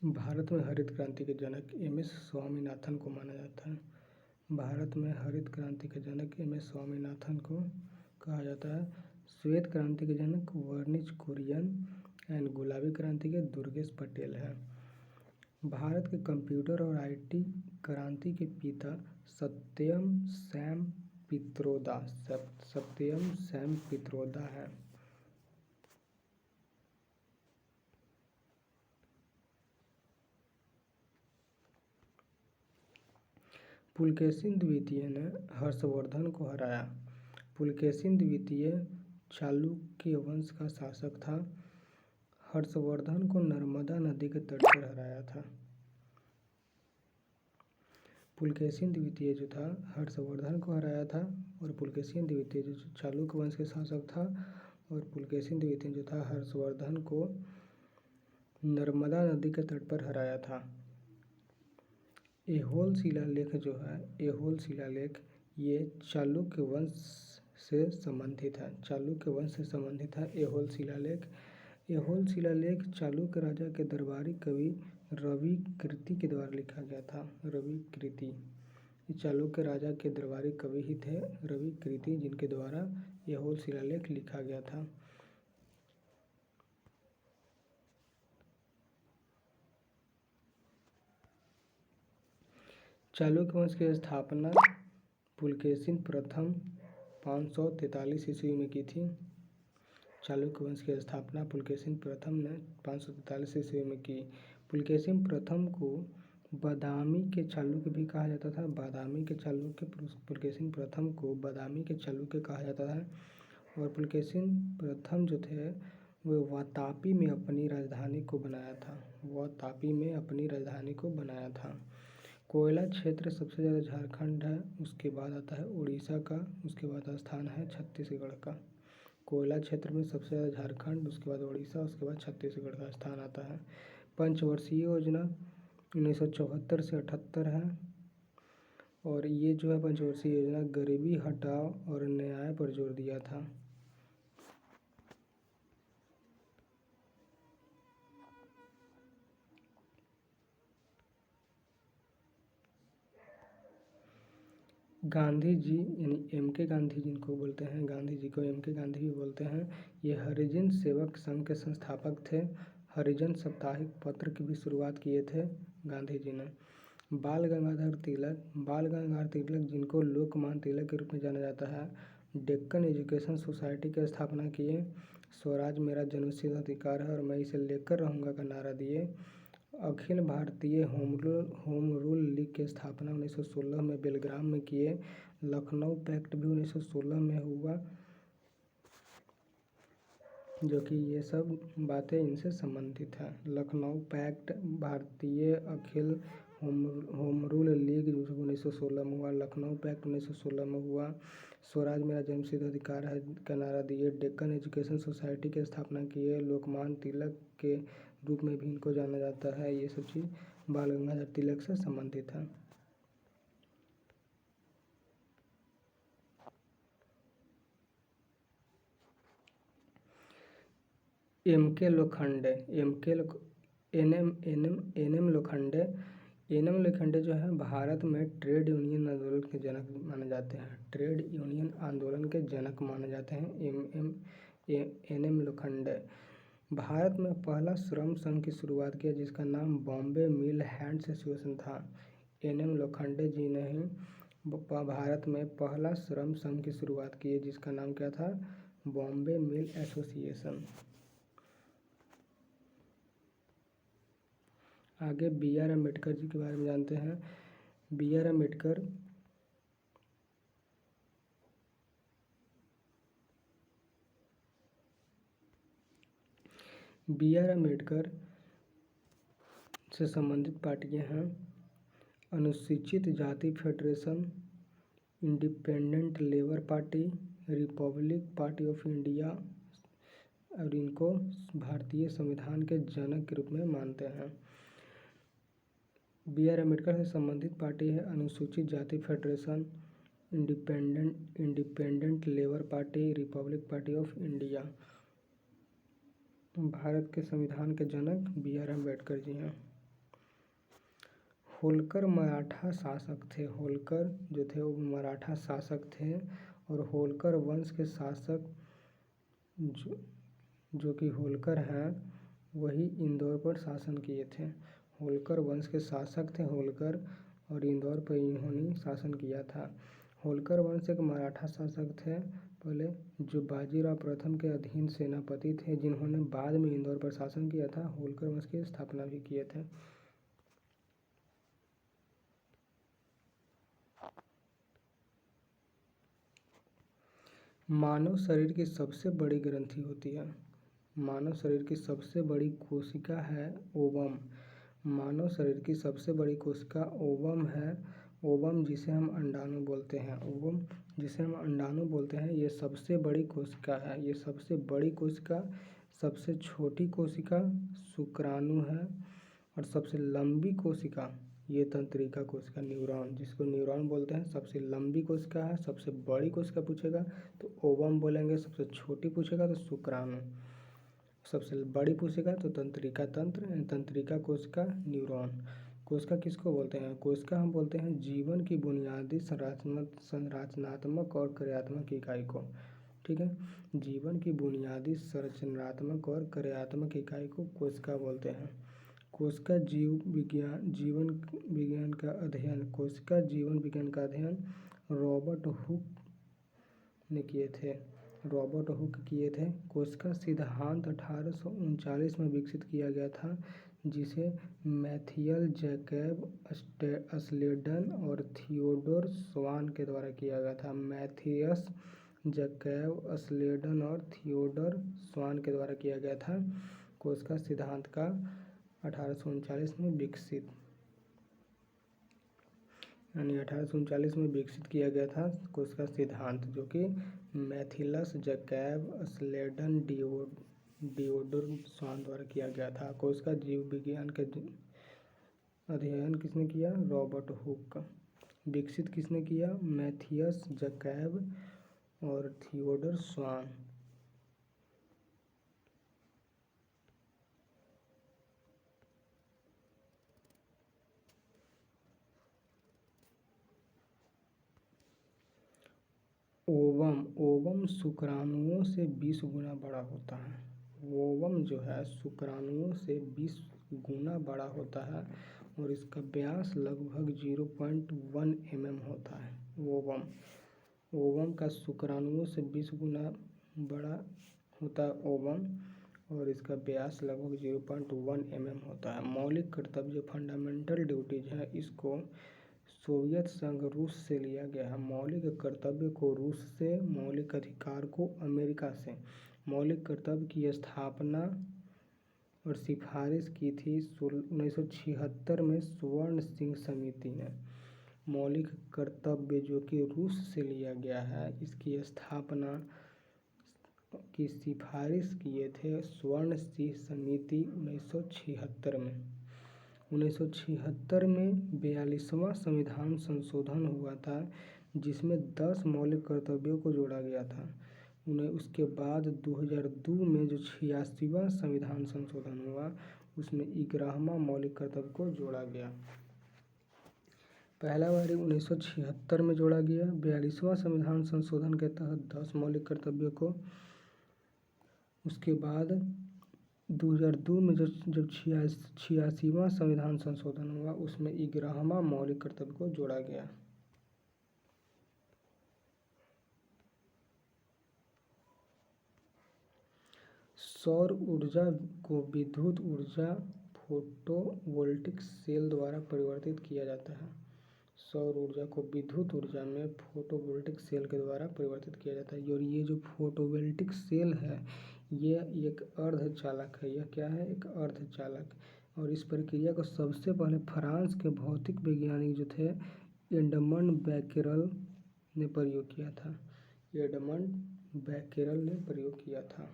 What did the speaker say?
भारत में हरित क्रांति के जनक एम.एस. स्वामीनाथन को माना जाता है। भारत में हरित क्रांति के जनक एम.एस. स्वामीनाथन को कहा जाता है। श्वेत क्रांति के जनक वर्निज कुरियन एंड गुलाबी क्रांति के दुर्गेश पटेल हैं। भारत के कंप्यूटर और आईटी क्रांति के पिता सत्यम सैम पित्रोदा हैं। पुलकेशिन द्वितीय ने हर्षवर्धन को हराया। पुलकेशिन द्वितीय चालुक्य वंश का शासक था। हर्षवर्धन को नर्मदा नदी के तट पर हराया था। पुलकेशिन द्वितीय जो था हर्षवर्धन को हराया था, और पुलकेशिन द्वितीय जो चालुक्य वंश के शासक था, और पुलकेशिन द्वितीय जो था हर्षवर्धन को नर्मदा नदी के तट पर हराया था। ऐहोल शिलालेख जो है, ऐहोल शिलालेख ये चालुक्य वंश से संबंधित है। चालुक्य वंश से संबंधित है ऐहोल शिलालेख। ऐहोल शिलालेख चालुक्य राजा के दरबारी कवि रवि कृति के द्वारा लिखा गया था। रवि कृति चालुक्य राजा के दरबारी कवि ही थे रवि कृति, जिनके द्वारा ऐहोल शिलालेख लिखा गया था। चालुक्य वंश की स्थापना पुलकेशिन प्रथम 543 ईस्वी में की थी। चालुक्य वंश की स्थापना पुलकेशिन प्रथम ने 543 ईस्वी में की। पुलकेशिन प्रथम को बादामी के चालुक्य भी कहा जाता था। बादामी के चालुक्य, पुलकेशिन प्रथम को बादामी के चालुक्य कहा जाता है। और पुलकेशिन प्रथम जो थे वो वातापी में अपनी राजधानी को बनाया था। वातापी में अपनी राजधानी को बनाया था। कोयला क्षेत्र सबसे ज़्यादा झारखंड है, उसके बाद आता है उड़ीसा का, उसके बाद स्थान है छत्तीसगढ़ का। कोयला क्षेत्र में सबसे ज़्यादा झारखंड, उसके बाद उड़ीसा, उसके बाद छत्तीसगढ़ का स्थान आता है। पंचवर्षीय योजना 1974 से 78 है, और ये जो है पंचवर्षीय योजना गरीबी हटाओ और न्याय पर जोर दिया था। गांधी जी यानी एम.के. गांधी जिनको बोलते हैं, गांधी जी को एम.के. गांधी भी बोलते हैं। ये हरिजन सेवक संघ के संस्थापक थे। हरिजन साप्ताहिक पत्र की भी शुरुआत किए थे गांधी जी ने। बाल गंगाधर तिलक जिनको लोकमान्य तिलक के रूप में जाना जाता है, डेक्कन एजुकेशन सोसाइटी की स्थापना किए। स्वराज मेरा जन्मसिद्ध अधिकार है और मैं इसे लेकर रहूँगा का नारा दिए। Akhil Bharatiya home rule league की स्थापना 1916 में बेलग्राम में किए। लखनऊ पैक्ट भी 1916 में हुआ, जो कि ये सब बातें इनसे संबंधित हैं। लखनऊ पैक्ट, भारतीय अखिल होम रूल लीग जो 1916 में हुआ, लखनऊ पैक्ट 1916 में हुआ। स्वराज मेरा जन्मसिद्ध अधिकार है का नारा दिए। डेक्कन एजुकेशन सोसाइटी की स्थापना किए। लोकमान्य तिलक के रूप में भी इनको जाना जाता है। ये सब चीज़ बाल गंगाधर तिलक से संबंधित है। एम.के. लोखंडे, एन.एम. लोखंडे जो है भारत में ट्रेड यूनियन आंदोलन के जनक माने जाते हैं। ट्रेड यूनियन आंदोलन के जनक माने जाते हैं एन.एम. लोखंडे। भारत में पहला श्रम संघ की शुरुआत किया, जिसका नाम बॉम्बे मिल हैंड्स एसोसिएशन था। एन.एम. लोखंडे जी ने ही भारत में पहला श्रम संघ की शुरुआत की है, जिसका नाम क्या था, बॉम्बे मिल एसोसिएशन। आगे बी.आर. अम्बेडकर जी के बारे में जानते हैं। बी.आर. अम्बेडकर से संबंधित पार्टियां हैं अनुसूचित जाति federation, independent labour party, Republic party of India, और इनको भारतीय संविधान के जनक के रूप में मानते हैं। बी.आर. अम्बेडकर से संबंधित पार्टी है अनुसूचित जाति federation, independent labour party, Republic party of India. Bharat के संविधान के जनक बी.आर. अम्बेडकर जी हैं। होलकर मराठा शासक थे। होलकर जो थे वो मराठा शासक थे और होलकर वंश के शासक जो कि होलकर हैं वही इंदौर पर शासन किए थे। होलकर वंश के शासक थे होलकर और इंदौर पर इन्होंने शासन किया था। होलकर वंश एक मराठा शासक थे पहले, जो बाजीराव प्रथम के अधीन सेनापति थे, जिन्होंने बाद में इंदौर पर शासन किया था। होलकर वंश की स्थापना भी किए थे। मानव शरीर की सबसे बड़ी ग्रंथि होती है। मानव शरीर की सबसे बड़ी कोशिका है ओवम। मानव शरीर की सबसे बड़ी कोशिका ओवम है। ओवम जिसे हम अंडाणु बोलते हैं, ओवम जिसे हम अंडाणु बोलते हैं, ये सबसे बड़ी कोशिका है। ये सबसे बड़ी कोशिका, सबसे छोटी कोशिका शुक्राणु है और सबसे लंबी कोशिका ये तंत्रिका कोशिका न्यूरॉन, जिसको न्यूरॉन बोलते हैं, सबसे लंबी कोशिका है। सबसे बड़ी कोशिका पूछेगा तो ओवम बोलेंगे, सबसे छोटी पूछेगा तो शुक्राणु, सबसे बड़ी पूछेगा तो तंत्रिका तंत्र, तंत्रिका कोशिका न्यूरॉन। कोशिका किसको बोलते हैं? कोशिका हम बोलते हैं जीवन की बुनियादी संरचनात्मक और क्रियात्मक इकाई को। ठीक है, जीवन की बुनियादी संरचनात्मक और क्रियात्मक इकाई को कोशिका बोलते हैं। कोशिका जीवन विज्ञान का अध्ययन, कोशिका जीवन विज्ञान का अध्ययन रॉबर्ट हुक ने किए थे। रॉबर्ट हुक किए थे। कोशिका सिद्धांत 1839 में विकसित किया गया था, जिसे मैथियल जैकब स्लेडन और थियोडोर स्वान के द्वारा किया गया था। मैथियस जैकब स्लेडन और थियोडोर स्वान के द्वारा किया गया था। कोशिका सिद्धांत का 1839 में विकसित, यानी 1839 में विकसित किया गया था कोशिका सिद्धांत, जो कि मैथियस जैकब स्लेडन थियोडोर स्वान द्वारा किया गया था। कोशिका जीव विज्ञान के अध्ययन किसने किया? Robert Hooke. विकसित किसने किया? मैथियस जैकब और थियोडोर स्वान। ओवम शुक्राणुओं से 20 गुना बड़ा होता है। ओवम जो है शुक्राणुओं से 20 गुना बड़ा होता है और इसका व्यास लगभग 0.1 mm होता है। ओवम का शुक्राणुओं से 20 गुना बड़ा होता है ओवम, और इसका व्यास लगभग 0.1 mm होता है। मौलिक कर्तव्य, फंडामेंटल ड्यूटीज है, इसको सोवियत संघ रूस से लिया गया है। मौलिक कर्तव्य को रूस से, मौलिक अधिकार को अमेरिका से। मौलिक कर्तव्य की स्थापना और सिफारिश की थी 1976 में स्वर्ण सिंह समिति ने। मौलिक कर्तव्य जो कि रूस से लिया गया है, इसकी स्थापना की सिफारिश किए थे स्वर्ण सिंह समिति 1976 में। 1976 में 42वां संविधान संशोधन हुआ था, जिसमें 10 मौलिक कर्तव्यों को जोड़ा गया था। उसके बाद 2002 में जो 86वां संविधान संशोधन हुआ, उसमें 11वां मौलिक कर्तव्य को जोड़ा गया। पहला बार 1976 में जोड़ा गया 42वां संविधान संशोधन के तहत 10 मौलिक कर्तव्यों को। उसके बाद 2002 में जब 86वां संविधान संशोधन हुआ, उसमें 11वां मौलिक कर्तव्य को जोड़ा गया। सौर ऊर्जा को विद्युत ऊर्जा फोटोवोल्टिक सेल द्वारा परिवर्तित किया जाता है। सौर ऊर्जा को विद्युत ऊर्जा में फोटोवोल्टिक सेल के द्वारा परिवर्तित किया जाता है। और ये जो फोटोवोल्टिक सेल है, ये एक अर्धचालक है। यह क्या है? एक अर्धचालक। और इस प्रक्रिया को सबसे पहले फ्रांस के भौतिक वैज्ञानिक जो थे एडमंड बैकेरल ने प्रयोग किया था। एडमंड बैकेरल ने प्रयोग किया था।